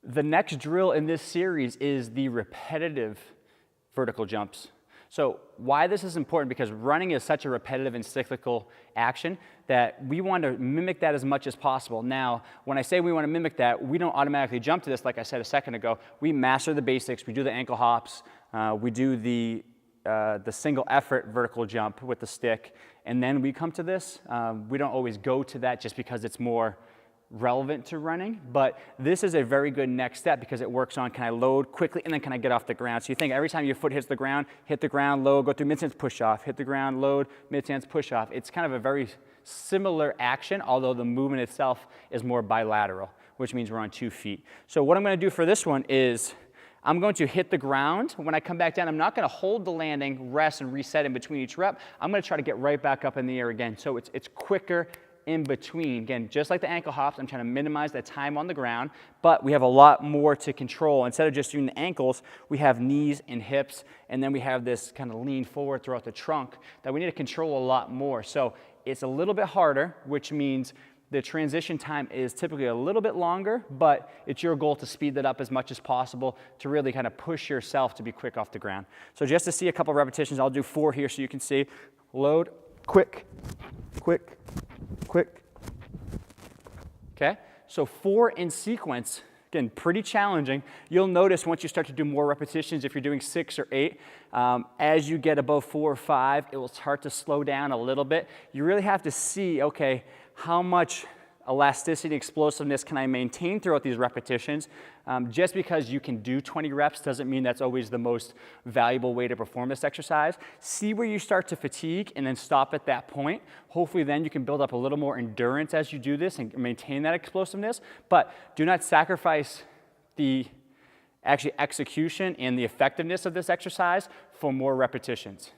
The next drill in this series is the repetitive vertical jumps. So why this is important, because running is such a repetitive and cyclical action that we want to mimic that as much as possible. Now, when I say we want to mimic that, we don't automatically jump to this like I said a second ago. We master the basics, we do the ankle hops, we do the single effort vertical jump with the stick, and then we come to this. We don't always go to that just because it's more relevant to running, but this is a very good next step because it works on, can I load quickly and then can I get off the ground? So you think every time your foot hits the ground, hit the ground, load, go through mid-stance push off, hit the ground, load, mid-stance push off. It's kind of a very similar action, although the movement itself is more bilateral, which means we're on 2 feet. So what I'm going to do for this one is I'm going to hit the ground. When I come back down, I'm not going to hold the landing, rest, and reset in between each rep. I'm going to try to get right back up in the air again. So it's quicker in between. Again, just like the ankle hops, I'm trying to minimize that time on the ground, but we have a lot more to control. Instead of just doing the ankles, we have knees and hips, and then we have this kind of lean forward throughout the trunk that we need to control a lot more. So it's a little bit harder, which means the transition time is typically a little bit longer, but it's your goal to speed that up as much as possible to really kind of push yourself to be quick off the ground. So just to see a couple repetitions, I'll do 4 here so you can see. Load, quick, quick, quick. Okay, so 4 in sequence. Again, pretty challenging. You'll notice once you start to do more repetitions, if you're doing 6 or 8, as you get above 4 or 5, it will start to slow down a little bit. You really have to see, okay, how much elasticity and explosiveness can I maintain throughout these repetitions? Just because you can do 20 reps doesn't mean that's always the most valuable way to perform this exercise. See where you start to fatigue and then stop at that point. Hopefully then you can build up a little more endurance as you do this and maintain that explosiveness, but do not sacrifice the execution and the effectiveness of this exercise for more repetitions.